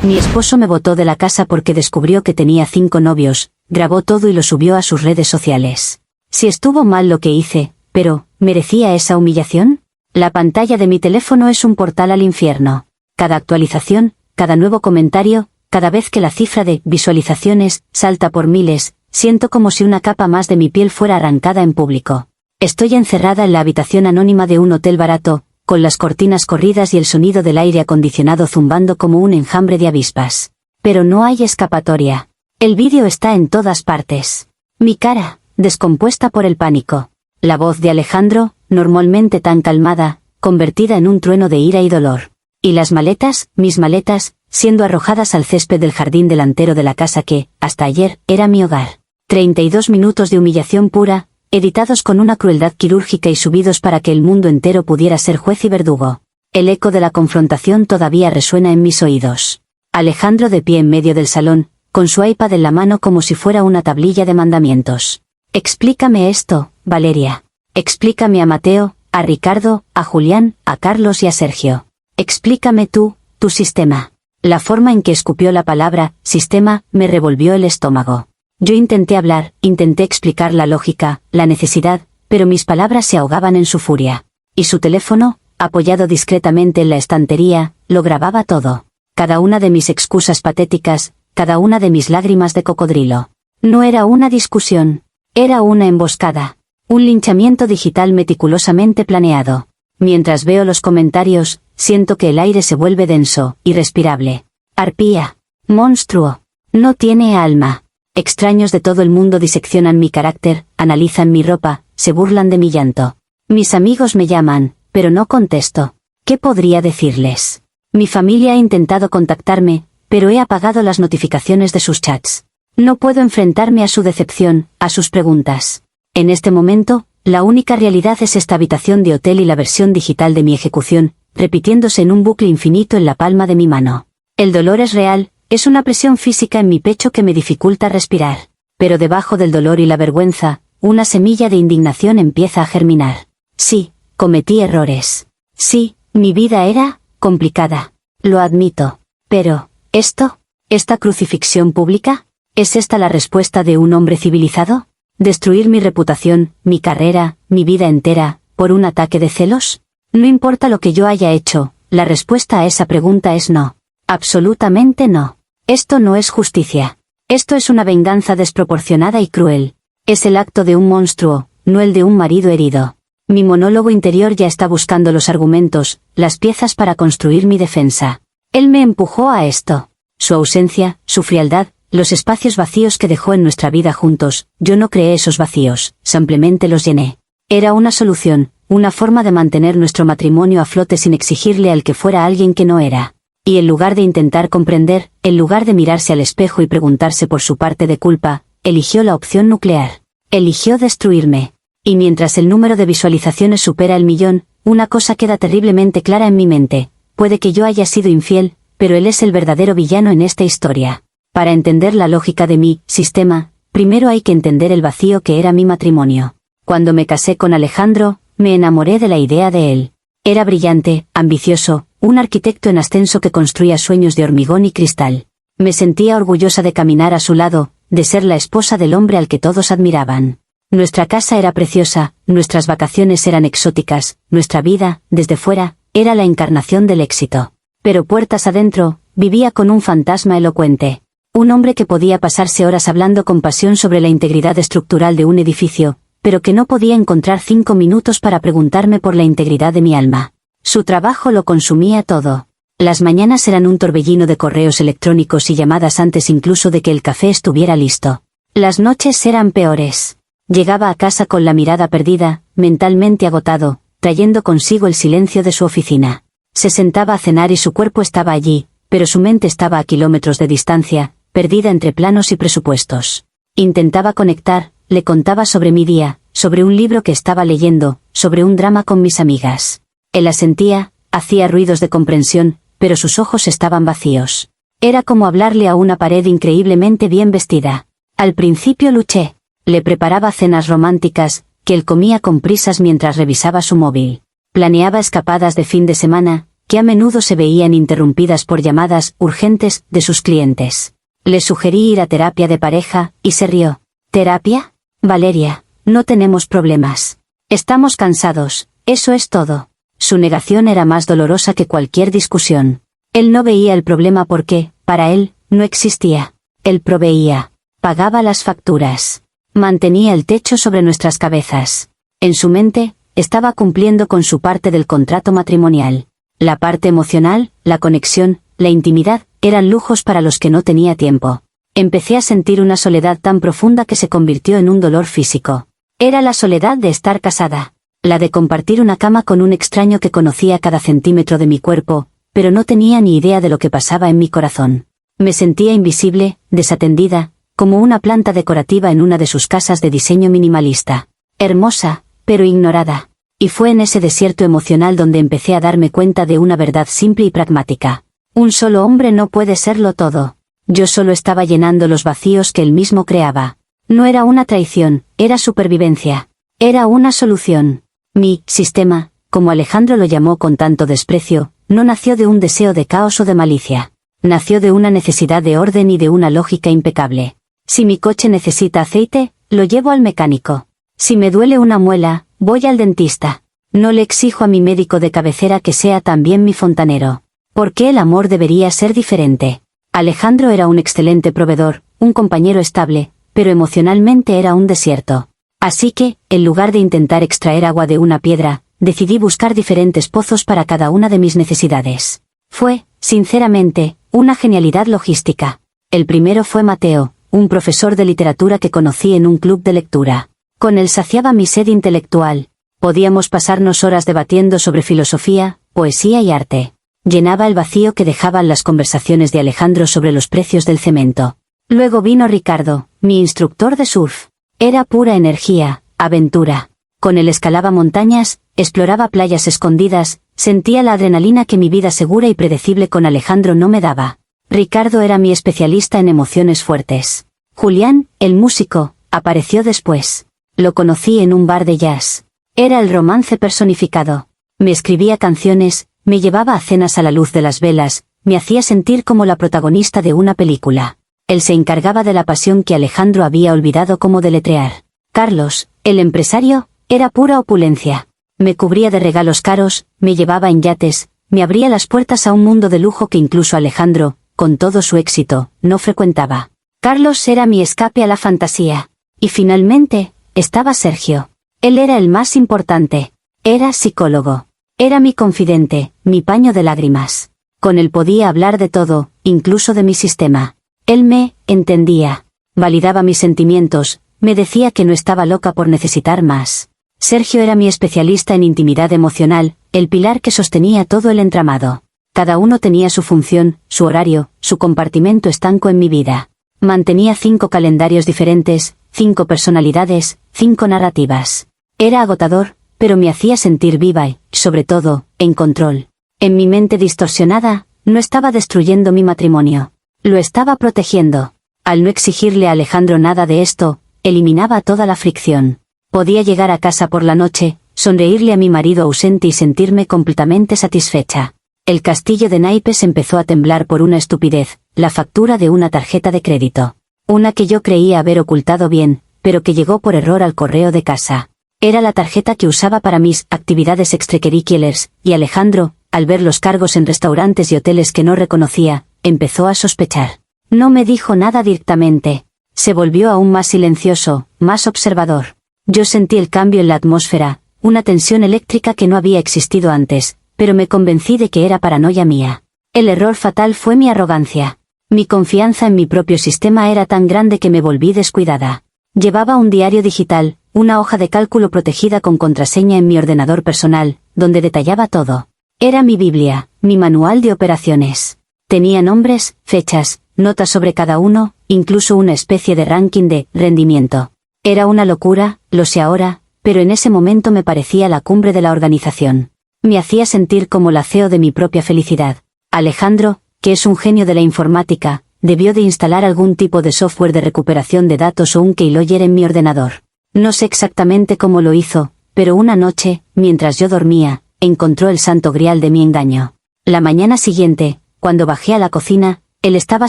Mi esposo me botó de la casa porque descubrió que tenía 5 novios, grabó todo y lo subió a sus redes sociales. Si estuvo mal lo que hice, pero, ¿merecía esa humillación? La pantalla de mi teléfono es un portal al infierno. Cada actualización, cada nuevo comentario, cada vez que la cifra de visualizaciones salta por miles, siento como si una capa más de mi piel fuera arrancada en público. Estoy encerrada en la habitación anónima de un hotel barato, con las cortinas corridas y el sonido del aire acondicionado zumbando como un enjambre de avispas. Pero no hay escapatoria. El vídeo está en todas partes. Mi cara, descompuesta por el pánico. La voz de Alejandro, normalmente tan calmada, convertida en un trueno de ira y dolor. Y las maletas, mis maletas, siendo arrojadas al césped del jardín delantero de la casa que, hasta ayer, era mi hogar. 32 minutos de humillación pura, editados con una crueldad quirúrgica y subidos para que el mundo entero pudiera ser juez y verdugo. El eco de la confrontación todavía resuena en mis oídos. Alejandro de pie en medio del salón, con su iPad en la mano como si fuera una tablilla de mandamientos. Explícame esto, Valeria. Explícame a Mateo, a Ricardo, a Julián, a Carlos y a Sergio. Explícame tú, tu sistema. La forma en que escupió la palabra, sistema, me revolvió el estómago. Yo intenté hablar, intenté explicar la lógica, la necesidad, pero mis palabras se ahogaban en su furia. Y su teléfono, apoyado discretamente en la estantería, lo grababa todo. Cada una de mis excusas patéticas, cada una de mis lágrimas de cocodrilo. No era una discusión, era una emboscada. Un linchamiento digital meticulosamente planeado. Mientras veo los comentarios, siento que el aire se vuelve denso, irrespirable. Arpía. Monstruo. No tiene alma. Extraños de todo el mundo diseccionan mi carácter, analizan mi ropa, se burlan de mi llanto. Mis amigos me llaman, pero no contesto. ¿Qué podría decirles? Mi familia ha intentado contactarme, pero he apagado las notificaciones de sus chats. No puedo enfrentarme a su decepción, a sus preguntas. En este momento, la única realidad es esta habitación de hotel y la versión digital de mi ejecución, repitiéndose en un bucle infinito en la palma de mi mano. El dolor es real, es una presión física en mi pecho que me dificulta respirar. Pero debajo del dolor y la vergüenza, una semilla de indignación empieza a germinar. Sí, cometí errores. Sí, mi vida era complicada. Lo admito. Pero, ¿esta crucifixión pública? ¿Es esta la respuesta de un hombre civilizado? ¿Destruir mi reputación, mi carrera, mi vida entera, por un ataque de celos? No importa lo que yo haya hecho, la respuesta a esa pregunta es no. Absolutamente no. Esto no es justicia. Esto es una venganza desproporcionada y cruel. Es el acto de un monstruo, no el de un marido herido. Mi monólogo interior ya está buscando los argumentos, las piezas para construir mi defensa. Él me empujó a esto. Su ausencia, su frialdad, los espacios vacíos que dejó en nuestra vida juntos, yo no creé esos vacíos, simplemente los llené. Era una solución, una forma de mantener nuestro matrimonio a flote sin exigirle al que fuera alguien que no era. Y en lugar de intentar comprender, en lugar de mirarse al espejo y preguntarse por su parte de culpa, eligió la opción nuclear. Eligió destruirme. Y mientras el número de visualizaciones supera el 1.000.000, una cosa queda terriblemente clara en mi mente. Puede que yo haya sido infiel, pero él es el verdadero villano en esta historia. Para entender la lógica de mi sistema, primero hay que entender el vacío que era mi matrimonio. Cuando me casé con Alejandro, me enamoré de la idea de él. Era brillante, ambicioso, un arquitecto en ascenso que construía sueños de hormigón y cristal. Me sentía orgullosa de caminar a su lado, de ser la esposa del hombre al que todos admiraban. Nuestra casa era preciosa, nuestras vacaciones eran exóticas, nuestra vida, desde fuera, era la encarnación del éxito. Pero puertas adentro, vivía con un fantasma elocuente. Un hombre que podía pasarse horas hablando con pasión sobre la integridad estructural de un edificio, pero que no podía encontrar 5 minutos para preguntarme por la integridad de mi alma. Su trabajo lo consumía todo. Las mañanas eran un torbellino de correos electrónicos y llamadas antes incluso de que el café estuviera listo. Las noches eran peores. Llegaba a casa con la mirada perdida, mentalmente agotado, trayendo consigo el silencio de su oficina. Se sentaba a cenar y su cuerpo estaba allí, pero su mente estaba a kilómetros de distancia, perdida entre planos y presupuestos. Intentaba conectar, le contaba sobre mi día, sobre un libro que estaba leyendo, sobre un drama con mis amigas. Él asentía, hacía ruidos de comprensión, pero sus ojos estaban vacíos. Era como hablarle a una pared increíblemente bien vestida. Al principio luché. Le preparaba cenas románticas, que él comía con prisas mientras revisaba su móvil. Planeaba escapadas de fin de semana, que a menudo se veían interrumpidas por llamadas urgentes de sus clientes. Le sugerí ir a terapia de pareja, y se rió. ¿Terapia? Valeria, no tenemos problemas. Estamos cansados, eso es todo. Su negación era más dolorosa que cualquier discusión. Él no veía el problema porque, para él, no existía. Él proveía, pagaba las facturas, mantenía el techo sobre nuestras cabezas. En su mente, estaba cumpliendo con su parte del contrato matrimonial. La parte emocional, la conexión, la intimidad, eran lujos para los que no tenía tiempo. Empecé a sentir una soledad tan profunda que se convirtió en un dolor físico. Era la soledad de estar casada, la de compartir una cama con un extraño que conocía cada centímetro de mi cuerpo, pero no tenía ni idea de lo que pasaba en mi corazón. Me sentía invisible, desatendida, como una planta decorativa en una de sus casas de diseño minimalista. Hermosa, pero ignorada. Y fue en ese desierto emocional donde empecé a darme cuenta de una verdad simple y pragmática. Un solo hombre no puede serlo todo. Yo solo estaba llenando los vacíos que él mismo creaba. No era una traición, era supervivencia. Era una solución. Mi sistema, como Alejandro lo llamó con tanto desprecio, no nació de un deseo de caos o de malicia. Nació de una necesidad de orden y de una lógica impecable. Si mi coche necesita aceite, lo llevo al mecánico. Si me duele una muela, voy al dentista. No le exijo a mi médico de cabecera que sea también mi fontanero. ¿Por qué el amor debería ser diferente? Alejandro era un excelente proveedor, un compañero estable, pero emocionalmente era un desierto. Así que, en lugar de intentar extraer agua de una piedra, decidí buscar diferentes pozos para cada una de mis necesidades. Fue, sinceramente, una genialidad logística. El primero fue Mateo, un profesor de literatura que conocí en un club de lectura. Con él saciaba mi sed intelectual. Podíamos pasarnos horas debatiendo sobre filosofía, poesía y arte. Llenaba el vacío que dejaban las conversaciones de Alejandro sobre los precios del cemento. Luego vino Ricardo, mi instructor de surf. Era pura energía, aventura. Con él escalaba montañas, exploraba playas escondidas, sentía la adrenalina que mi vida segura y predecible con Alejandro no me daba. Ricardo era mi especialista en emociones fuertes. Julián, el músico, apareció después. Lo conocí en un bar de jazz. Era el romance personificado. Me escribía canciones, me llevaba a cenas a la luz de las velas, me hacía sentir como la protagonista de una película. Él se encargaba de la pasión que Alejandro había olvidado cómo deletrear. Carlos, el empresario, era pura opulencia. Me cubría de regalos caros, me llevaba en yates, me abría las puertas a un mundo de lujo que incluso Alejandro, con todo su éxito, no frecuentaba. Carlos era mi escape a la fantasía. Y finalmente, estaba Sergio. Él era el más importante. Era psicólogo. Era mi confidente, mi paño de lágrimas. Con él podía hablar de todo, incluso de mi sistema. Él me entendía. Validaba mis sentimientos, me decía que no estaba loca por necesitar más. Sergio era mi especialista en intimidad emocional, el pilar que sostenía todo el entramado. Cada uno tenía su función, su horario, su compartimento estanco en mi vida. Mantenía 5 calendarios diferentes, 5 personalidades, 5 narrativas. Era agotador, pero me hacía sentir viva y, sobre todo, en control. En mi mente distorsionada, no estaba destruyendo mi matrimonio. Lo estaba protegiendo. Al no exigirle a Alejandro nada de esto, eliminaba toda la fricción. Podía llegar a casa por la noche, sonreírle a mi marido ausente y sentirme completamente satisfecha. El castillo de naipes empezó a temblar por una estupidez, la factura de una tarjeta de crédito. Una que yo creía haber ocultado bien, pero que llegó por error al correo de casa. Era la tarjeta que usaba para mis actividades extracurriculares, y Alejandro, al ver los cargos en restaurantes y hoteles que no reconocía, empezó a sospechar. No me dijo nada directamente. Se volvió aún más silencioso, más observador. Yo sentí el cambio en la atmósfera, una tensión eléctrica que no había existido antes, pero me convencí de que era paranoia mía. El error fatal fue mi arrogancia. Mi confianza en mi propio sistema era tan grande que me volví descuidada. Llevaba un diario digital, una hoja de cálculo protegida con contraseña en mi ordenador personal, donde detallaba todo. Era mi Biblia, mi manual de operaciones. Tenía nombres, fechas, notas sobre cada uno, incluso una especie de ranking de rendimiento. Era una locura, lo sé ahora, pero en ese momento me parecía la cumbre de la organización. Me hacía sentir como la CEO de mi propia felicidad. Alejandro, que es un genio de la informática, debió de instalar algún tipo de software de recuperación de datos o un keylogger en mi ordenador. No sé exactamente cómo lo hizo, pero una noche, mientras yo dormía, encontró el santo grial de mi engaño. La mañana siguiente, cuando bajé a la cocina, él estaba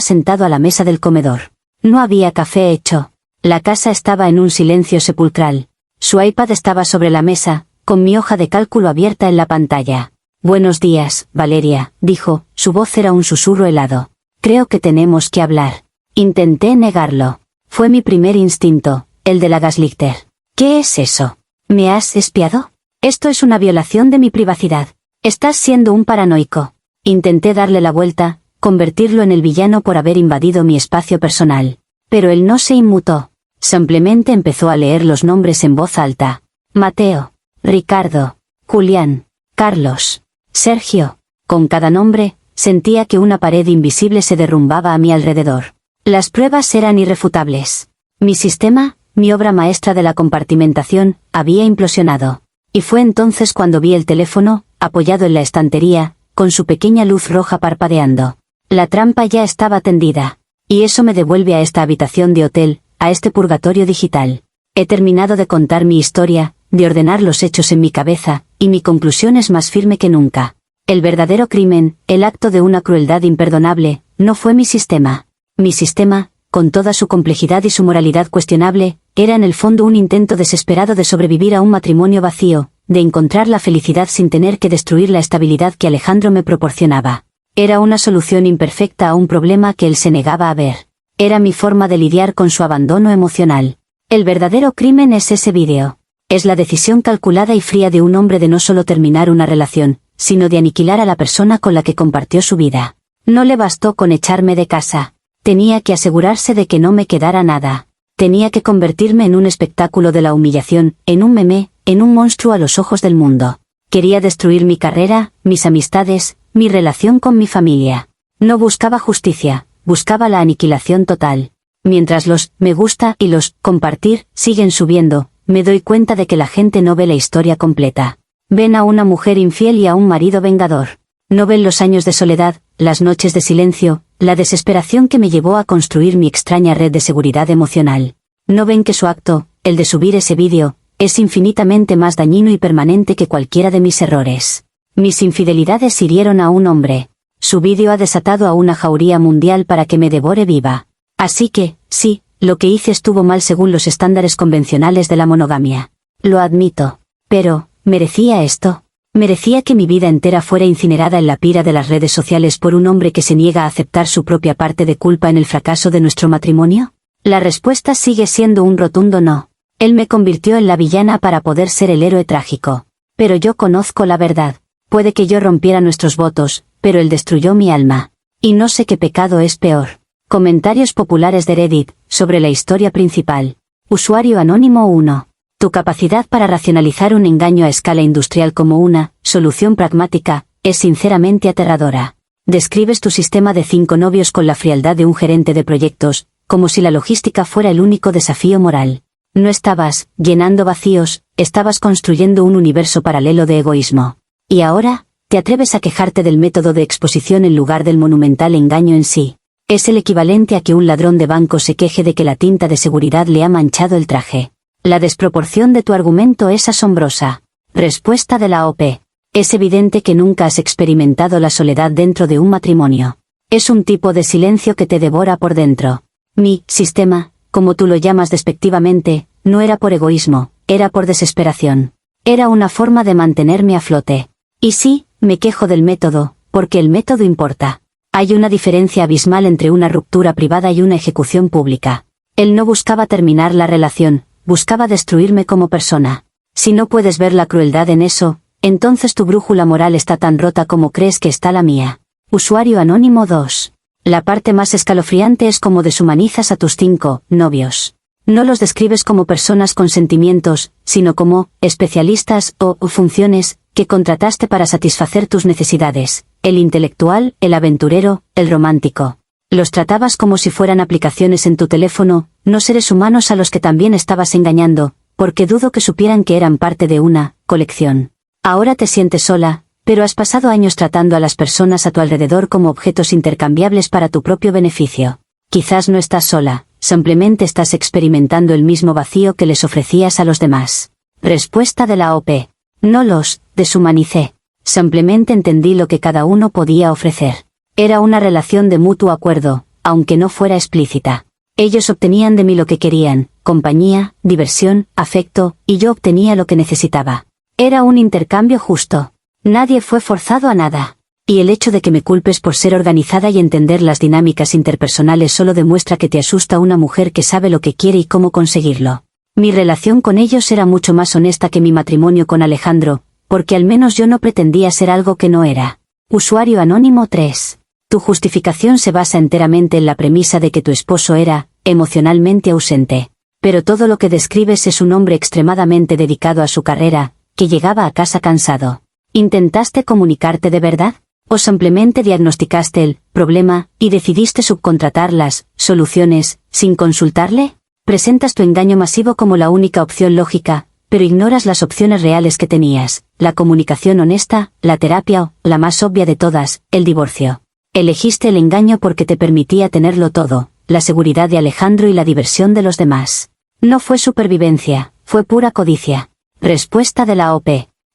sentado a la mesa del comedor. No había café hecho. La casa estaba en un silencio sepulcral. Su iPad estaba sobre la mesa, con mi hoja de cálculo abierta en la pantalla. «Buenos días, Valeria», dijo, su voz era un susurro helado. «Creo que tenemos que hablar». Intenté negarlo. Fue mi primer instinto, el de la gaslighter. «¿Qué es eso? ¿Me has espiado? Esto es una violación de mi privacidad. Estás siendo un paranoico». Intenté darle la vuelta, convertirlo en el villano por haber invadido mi espacio personal. Pero él no se inmutó. Simplemente empezó a leer los nombres en voz alta. Mateo, Ricardo, Julián, Carlos, Sergio. Con cada nombre, sentía que una pared invisible se derrumbaba a mi alrededor. Las pruebas eran irrefutables. Mi sistema, mi obra maestra de la compartimentación, había implosionado. Y fue entonces cuando vi el teléfono, apoyado en la estantería, con su pequeña luz roja parpadeando. La trampa ya estaba tendida. Y eso me devuelve a esta habitación de hotel, a este purgatorio digital. He terminado de contar mi historia, de ordenar los hechos en mi cabeza, y mi conclusión es más firme que nunca. El verdadero crimen, el acto de una crueldad imperdonable, no fue mi sistema. Mi sistema, con toda su complejidad y su moralidad cuestionable, era en el fondo un intento desesperado de sobrevivir a un matrimonio vacío, de encontrar la felicidad sin tener que destruir la estabilidad que Alejandro me proporcionaba. Era una solución imperfecta a un problema que él se negaba a ver. Era mi forma de lidiar con su abandono emocional. El verdadero crimen es ese vídeo. Es la decisión calculada y fría de un hombre de no solo terminar una relación, sino de aniquilar a la persona con la que compartió su vida. No le bastó con echarme de casa. Tenía que asegurarse de que no me quedara nada. Tenía que convertirme en un espectáculo de la humillación, en un meme, en un monstruo a los ojos del mundo. Quería destruir mi carrera, mis amistades, mi relación con mi familia. No buscaba justicia, buscaba la aniquilación total. Mientras los me gusta y los compartir siguen subiendo, me doy cuenta de que la gente no ve la historia completa. Ven a una mujer infiel y a un marido vengador. No ven los años de soledad, las noches de silencio, la desesperación que me llevó a construir mi extraña red de seguridad emocional. No ven que su acto, el de subir ese vídeo, es infinitamente más dañino y permanente que cualquiera de mis errores. Mis infidelidades hirieron a un hombre. Su vídeo ha desatado a una jauría mundial para que me devore viva. Así que, sí, lo que hice estuvo mal según los estándares convencionales de la monogamia. Lo admito. Pero, ¿merecía esto? ¿Merecía que mi vida entera fuera incinerada en la pira de las redes sociales por un hombre que se niega a aceptar su propia parte de culpa en el fracaso de nuestro matrimonio? La respuesta sigue siendo un rotundo no. Él me convirtió en la villana para poder ser el héroe trágico. Pero yo conozco la verdad. Puede que yo rompiera nuestros votos, pero él destruyó mi alma. Y no sé qué pecado es peor. Comentarios populares de Reddit, sobre la historia principal. Usuario anónimo 1. Tu capacidad para racionalizar un engaño a escala industrial como una solución pragmática es sinceramente aterradora. Describes tu sistema de 5 novios con la frialdad de un gerente de proyectos, como si la logística fuera el único desafío moral. No estabas llenando vacíos, estabas construyendo un universo paralelo de egoísmo. Y ahora, te atreves a quejarte del método de exposición en lugar del monumental engaño en sí. Es el equivalente a que un ladrón de banco se queje de que la tinta de seguridad le ha manchado el traje. La desproporción de tu argumento es asombrosa. Respuesta de la OP. Es evidente que nunca has experimentado la soledad dentro de un matrimonio. Es un tipo de silencio que te devora por dentro. Mi sistema, como tú lo llamas despectivamente, no era por egoísmo, era por desesperación. Era una forma de mantenerme a flote. Y sí, me quejo del método, porque el método importa. Hay una diferencia abismal entre una ruptura privada y una ejecución pública. Él no buscaba terminar la relación, buscaba destruirme como persona. Si no puedes ver la crueldad en eso, entonces tu brújula moral está tan rota como crees que está la mía. Usuario anónimo 2. La parte más escalofriante es cómo deshumanizas a tus 5 novios. No los describes como personas con sentimientos, sino como especialistas o funciones que contrataste para satisfacer tus necesidades, el intelectual, el aventurero, el romántico. Los tratabas como si fueran aplicaciones en tu teléfono, no seres humanos a los que también estabas engañando, porque dudo que supieran que eran parte de una colección. Ahora te sientes sola, pero has pasado años tratando a las personas a tu alrededor como objetos intercambiables para tu propio beneficio. Quizás no estás sola, simplemente estás experimentando el mismo vacío que les ofrecías a los demás. Respuesta de la OP. No los deshumanicé. Simplemente entendí lo que cada uno podía ofrecer. Era una relación de mutuo acuerdo, aunque no fuera explícita. Ellos obtenían de mí lo que querían, compañía, diversión, afecto, y yo obtenía lo que necesitaba. Era un intercambio justo. Nadie fue forzado a nada. Y el hecho de que me culpes por ser organizada y entender las dinámicas interpersonales solo demuestra que te asusta una mujer que sabe lo que quiere y cómo conseguirlo. Mi relación con ellos era mucho más honesta que mi matrimonio con Alejandro, porque al menos yo no pretendía ser algo que no era. Usuario anónimo 3. Tu justificación se basa enteramente en la premisa de que tu esposo era, emocionalmente ausente. Pero todo lo que describes es un hombre extremadamente dedicado a su carrera, que llegaba a casa cansado. ¿Intentaste comunicarte de verdad? ¿O simplemente diagnosticaste el problema y decidiste subcontratar las soluciones sin consultarle? Presentas tu engaño masivo como la única opción lógica, pero ignoras las opciones reales que tenías, la comunicación honesta, la terapia o, la más obvia de todas, el divorcio. Elegiste el engaño porque te permitía tenerlo todo, la seguridad de Alejandro y la diversión de los demás. No fue supervivencia, fue pura codicia. Respuesta de la OP.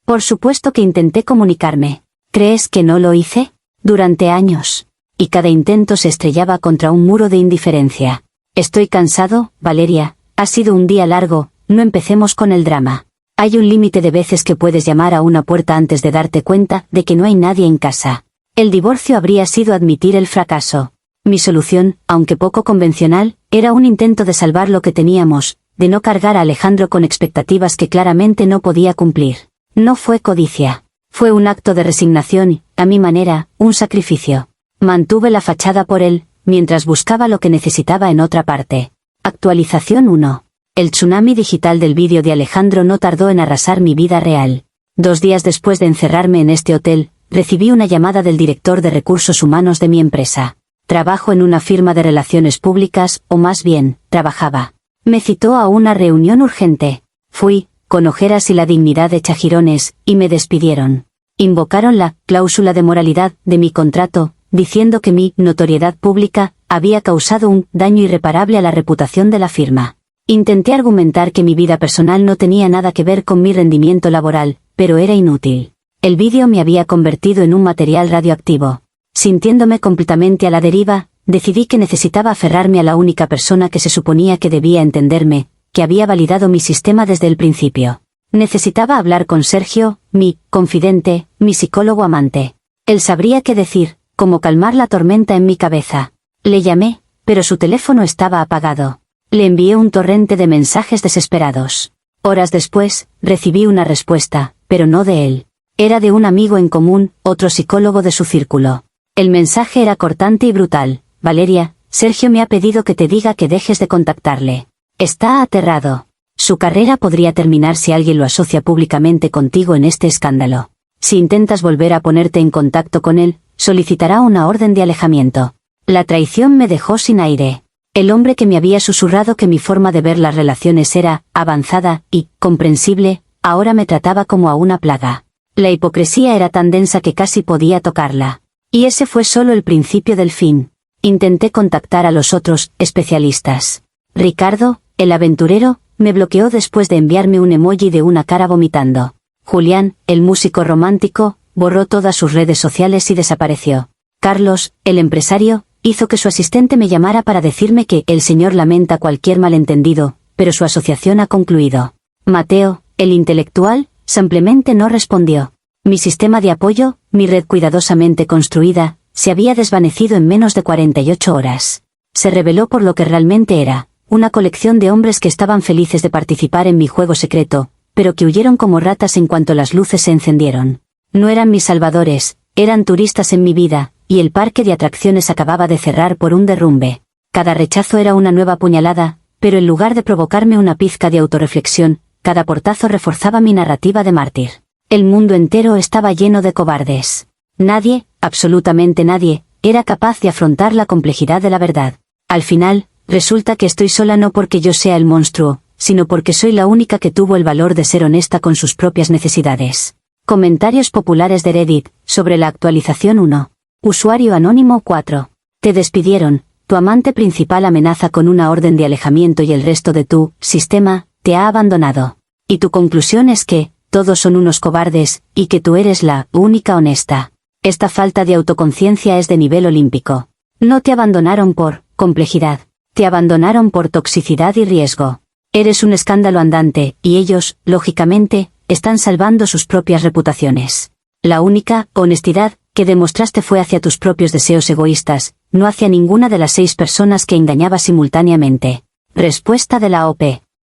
Por supuesto que intenté comunicarme. ¿Crees que no lo hice? Durante años. Y cada intento se estrellaba contra un muro de indiferencia. Estoy cansado, Valeria, ha sido un día largo, no empecemos con el drama. Hay un límite de veces que puedes llamar a una puerta antes de darte cuenta de que no hay nadie en casa. El divorcio habría sido admitir el fracaso. Mi solución, aunque poco convencional, era un intento de salvar lo que teníamos, de no cargar a Alejandro con expectativas que claramente no podía cumplir. No fue codicia. Fue un acto de resignación y, a mi manera, un sacrificio. Mantuve la fachada por él, mientras buscaba lo que necesitaba en otra parte. Actualización 1. El tsunami digital del vídeo de Alejandro no tardó en arrasar mi vida real. 2 días después de encerrarme en este hotel, recibí una llamada del director de recursos humanos de mi empresa. Trabajo en una firma de relaciones públicas, o más bien, trabajaba. Me citó a una reunión urgente. Fui, con ojeras y la dignidad hecha jirones, y me despidieron. Invocaron la cláusula de moralidad de mi contrato, diciendo que mi notoriedad pública había causado un daño irreparable a la reputación de la firma. Intenté argumentar que mi vida personal no tenía nada que ver con mi rendimiento laboral, pero era inútil. El vídeo me había convertido en un material radioactivo. Sintiéndome completamente a la deriva, decidí que necesitaba aferrarme a la única persona que se suponía que debía entenderme, que había validado mi sistema desde el principio. Necesitaba hablar con Sergio, mi confidente, mi psicólogo amante. Él sabría qué decir, cómo calmar la tormenta en mi cabeza. Le llamé, pero su teléfono estaba apagado. Le envié un torrente de mensajes desesperados. Horas después, recibí una respuesta, pero no de él. Era de un amigo en común, otro psicólogo de su círculo. El mensaje era cortante y brutal. Valeria, Sergio me ha pedido que te diga que dejes de contactarle. Está aterrado. Su carrera podría terminar si alguien lo asocia públicamente contigo en este escándalo. Si intentas volver a ponerte en contacto con él, solicitará una orden de alejamiento. La traición me dejó sin aire. El hombre que me había susurrado que mi forma de ver las relaciones era avanzada y comprensible, ahora me trataba como a una plaga. La hipocresía era tan densa que casi podía tocarla. Y ese fue solo el principio del fin. Intenté contactar a los otros especialistas. Ricardo, el aventurero, me bloqueó después de enviarme un emoji de una cara vomitando. Julián, el músico romántico, borró todas sus redes sociales y desapareció. Carlos, el empresario, hizo que su asistente me llamara para decirme que el señor lamenta cualquier malentendido, pero su asociación ha concluido. Mateo, el intelectual, simplemente no respondió. Mi sistema de apoyo, mi red cuidadosamente construida, se había desvanecido en menos de 48 horas. Se reveló por lo que realmente era, una colección de hombres que estaban felices de participar en mi juego secreto, pero que huyeron como ratas en cuanto las luces se encendieron. No eran mis salvadores, eran turistas en mi vida, y el parque de atracciones acababa de cerrar por un derrumbe. Cada rechazo era una nueva puñalada, pero en lugar de provocarme una pizca de autorreflexión, cada portazo reforzaba mi narrativa de mártir. El mundo entero estaba lleno de cobardes. Nadie, absolutamente nadie, era capaz de afrontar la complejidad de la verdad. Al final, resulta que estoy sola no porque yo sea el monstruo, sino porque soy la única que tuvo el valor de ser honesta con sus propias necesidades. Comentarios populares de Reddit, sobre la actualización 1. Usuario anónimo 4. Te despidieron, tu amante principal amenaza con una orden de alejamiento y el resto de tu sistema te ha abandonado. Y tu conclusión es que, todos son unos cobardes, y que tú eres la única honesta. Esta falta de autoconciencia es de nivel olímpico. No te abandonaron por complejidad, te abandonaron por toxicidad y riesgo. Eres un escándalo andante, y ellos, lógicamente, están salvando sus propias reputaciones. La única honestidad que demostraste fue hacia tus propios deseos egoístas, no hacia ninguna de las 6 personas que engañabas simultáneamente. Respuesta de la OP.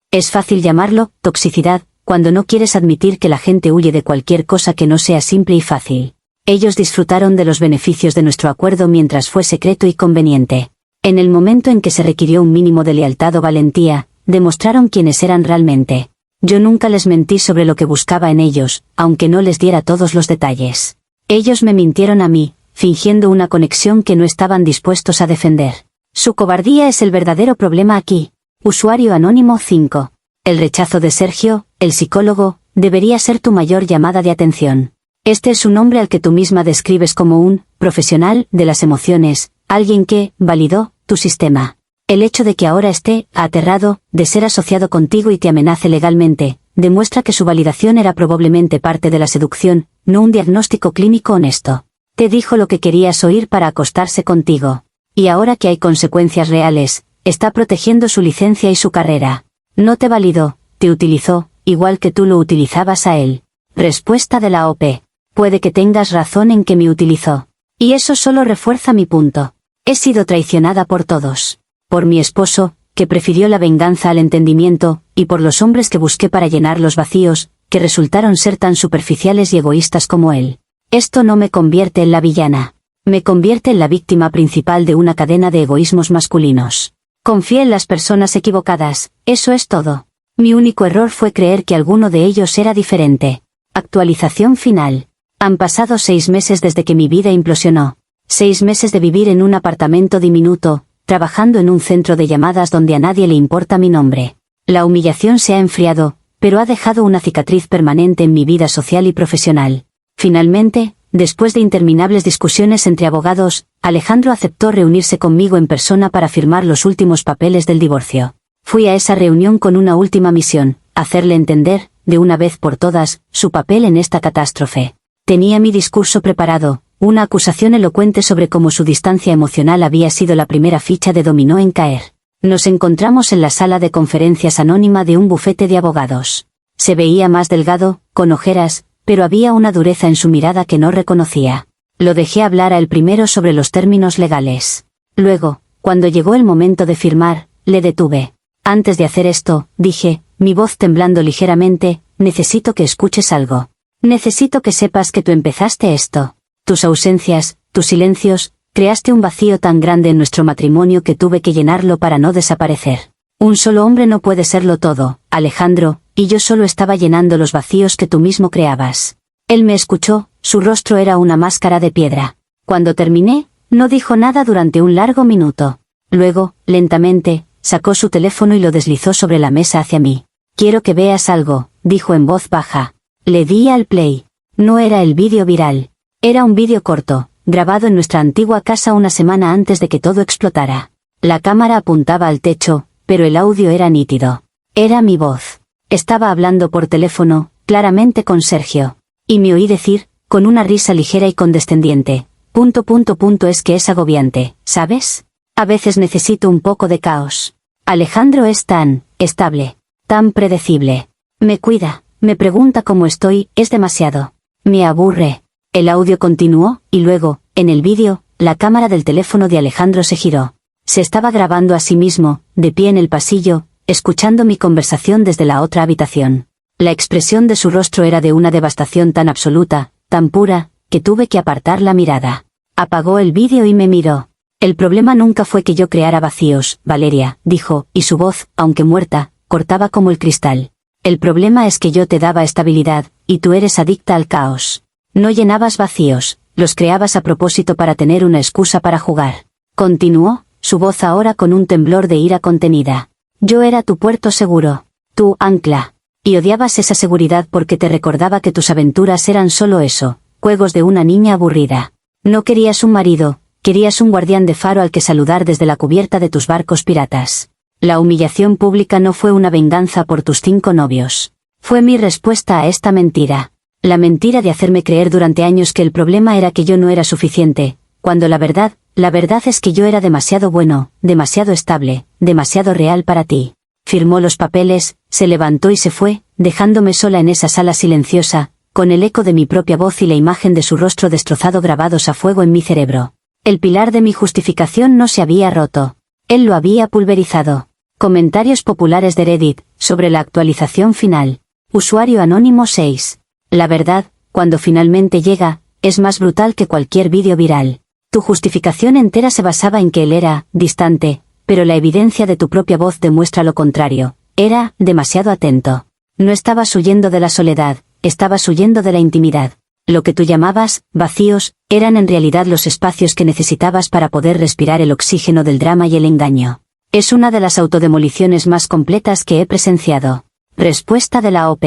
Es fácil llamarlo toxicidad, cuando no quieres admitir que la gente huye de cualquier cosa que no sea simple y fácil. Ellos disfrutaron de los beneficios de nuestro acuerdo mientras fue secreto y conveniente. En el momento en que se requirió un mínimo de lealtad o valentía, demostraron quiénes eran realmente. Yo nunca les mentí sobre lo que buscaba en ellos, aunque no les diera todos los detalles. Ellos me mintieron a mí, fingiendo una conexión que no estaban dispuestos a defender. Su cobardía es el verdadero problema aquí. Usuario anónimo 5. El rechazo de Sergio, el psicólogo, debería ser tu mayor llamada de atención. Este es un hombre al que tú misma describes como un profesional de las emociones, alguien que validó tu sistema. El hecho de que ahora esté aterrado de ser asociado contigo y te amenace legalmente, demuestra que su validación era probablemente parte de la seducción, no un diagnóstico clínico honesto. Te dijo lo que querías oír para acostarse contigo. Y ahora que hay consecuencias reales, está protegiendo su licencia y su carrera. No te validó, te utilizó, igual que tú lo utilizabas a él. Respuesta de la OP. Puede que tengas razón en que me utilizó. Y eso solo refuerza mi punto. He sido traicionada por todos. Por mi esposo, que prefirió la venganza al entendimiento, y por los hombres que busqué para llenar los vacíos, que resultaron ser tan superficiales y egoístas como él. Esto no me convierte en la villana. Me convierte en la víctima principal de una cadena de egoísmos masculinos. Confié en las personas equivocadas, eso es todo. Mi único error fue creer que alguno de ellos era diferente. Actualización final. Han pasado 6 meses desde que mi vida implosionó. 6 meses de vivir en un apartamento diminuto, trabajando en un centro de llamadas donde a nadie le importa mi nombre. La humillación se ha enfriado, pero ha dejado una cicatriz permanente en mi vida social y profesional. Finalmente, después de interminables discusiones entre abogados, Alejandro aceptó reunirse conmigo en persona para firmar los últimos papeles del divorcio. Fui a esa reunión con una última misión, hacerle entender, de una vez por todas, su papel en esta catástrofe. Tenía mi discurso preparado, una acusación elocuente sobre cómo su distancia emocional había sido la primera ficha de dominó en caer. Nos encontramos en la sala de conferencias anónima de un bufete de abogados. Se veía más delgado, con ojeras, pero había una dureza en su mirada que no reconocía. Lo dejé hablar a él primero sobre los términos legales. Luego, cuando llegó el momento de firmar, le detuve. Antes de hacer esto, dije, mi voz temblando ligeramente, necesito que escuches algo. Necesito que sepas que tú empezaste esto. Tus ausencias, tus silencios, creaste un vacío tan grande en nuestro matrimonio que tuve que llenarlo para no desaparecer. Un solo hombre no puede serlo todo, Alejandro, y yo solo estaba llenando los vacíos que tú mismo creabas. Él me escuchó, su rostro era una máscara de piedra. Cuando terminé, no dijo nada durante un largo minuto. Luego, lentamente, sacó su teléfono y lo deslizó sobre la mesa hacia mí. Quiero que veas algo, dijo en voz baja. Le di al play. No era el vídeo viral. Era un vídeo corto, grabado en nuestra antigua casa una semana antes de que todo explotara. La cámara apuntaba al techo, pero el audio era nítido. Era mi voz. Estaba hablando por teléfono, claramente con Sergio. Y me oí decir, con una risa ligera y condescendiente, es que es agobiante, ¿sabes? A veces necesito un poco de caos. Alejandro es tan estable, tan predecible. Me cuida, me pregunta cómo estoy, es demasiado. Me aburre. El audio continuó, y luego, en el vídeo, la cámara del teléfono de Alejandro se giró. Se estaba grabando a sí mismo, de pie en el pasillo, escuchando mi conversación desde la otra habitación. La expresión de su rostro era de una devastación tan absoluta, tan pura, que tuve que apartar la mirada. Apagó el vídeo y me miró. El problema nunca fue que yo creara vacíos, Valeria, dijo, y su voz, aunque muerta, cortaba como el cristal. El problema es que yo te daba estabilidad, y tú eres adicta al caos. No llenabas vacíos, los creabas a propósito para tener una excusa para jugar. Continuó, su voz ahora con un temblor de ira contenida. Yo era tu puerto seguro, tu ancla. Y odiabas esa seguridad porque te recordaba que tus aventuras eran solo eso, juegos de una niña aburrida. No querías un marido, querías un guardián de faro al que saludar desde la cubierta de tus barcos piratas. La humillación pública no fue una venganza por tus 5 novios. Fue mi respuesta a esta mentira. La mentira de hacerme creer durante años que el problema era que yo no era suficiente, cuando la verdad es que yo era demasiado bueno, demasiado estable, demasiado real para ti. Firmó los papeles, se levantó y se fue, dejándome sola en esa sala silenciosa, con el eco de mi propia voz y la imagen de su rostro destrozado grabados a fuego en mi cerebro. El pilar de mi justificación no se había roto. Él lo había pulverizado. Comentarios populares de Reddit, sobre la actualización final. Usuario anónimo 6. La verdad, cuando finalmente llega, es más brutal que cualquier vídeo viral. Tu justificación entera se basaba en que él era distante, pero la evidencia de tu propia voz demuestra lo contrario. Era demasiado atento. No estabas huyendo de la soledad, estabas huyendo de la intimidad. Lo que tú llamabas vacíos eran en realidad los espacios que necesitabas para poder respirar el oxígeno del drama y el engaño. Es una de las autodemoliciones más completas que he presenciado. Respuesta de la OP.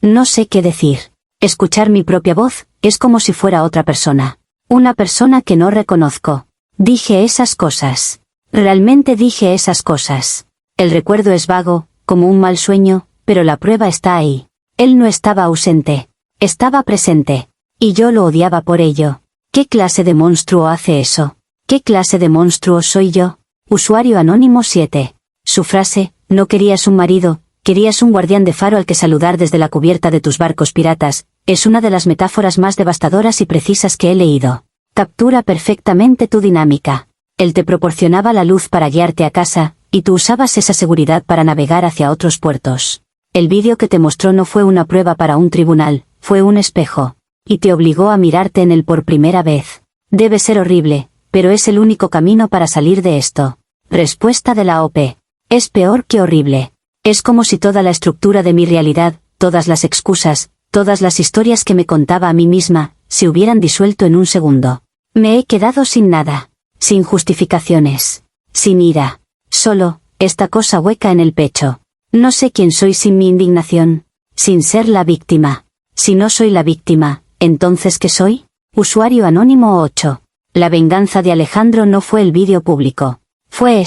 No sé qué decir. Escuchar mi propia voz es como si fuera otra persona. Una persona que no reconozco. Dije esas cosas. Realmente dije esas cosas. El recuerdo es vago, como un mal sueño, pero la prueba está ahí. Él no estaba ausente. Estaba presente. Y yo lo odiaba por ello. ¿Qué clase de monstruo hace eso? ¿Qué clase de monstruo soy yo? Usuario anónimo 7. Su frase, no querías un marido, querías un guardián de faro al que saludar desde la cubierta de tus barcos piratas, es una de las metáforas más devastadoras y precisas que he leído. Captura perfectamente tu dinámica. Él te proporcionaba la luz para guiarte a casa, y tú usabas esa seguridad para navegar hacia otros puertos. El vídeo que te mostró no fue una prueba para un tribunal, fue un espejo. Y te obligó a mirarte en él por primera vez. Debe ser horrible, pero es el único camino para salir de esto. Respuesta de la OP. Es peor que horrible. Es como si toda la estructura de mi realidad, todas las excusas, todas las historias que me contaba a mí misma, se hubieran disuelto en un segundo. Me he quedado sin nada. Sin justificaciones. Sin ira. Solo, esta cosa hueca en el pecho. No sé quién soy sin mi indignación. Sin ser la víctima. Si no soy la víctima, ¿entonces qué soy? Usuario anónimo 8. La venganza de Alejandro no fue el vídeo público. Fue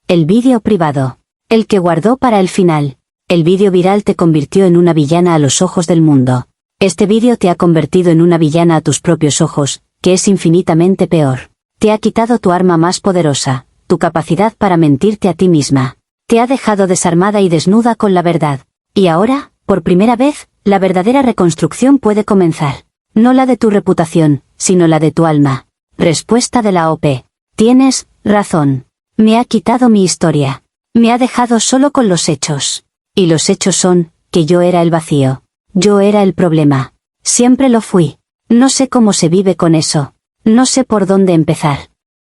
el vídeo privado. El que guardó para el final. El vídeo viral te convirtió en una villana a los ojos del mundo. Este vídeo te ha convertido en una villana a tus propios ojos, que es infinitamente peor. Te ha quitado tu arma más poderosa, tu capacidad para mentirte a ti misma. Te ha dejado desarmada y desnuda con la verdad. Y ahora, por primera vez, la verdadera reconstrucción puede comenzar. No la de tu reputación, sino la de tu alma. Respuesta de la OP. Tienes razón. Me ha quitado mi historia. Me ha dejado solo con los hechos. Y los hechos son, que yo era el vacío. Yo era el problema. Siempre lo fui. No sé cómo se vive con eso. No sé por dónde empezar.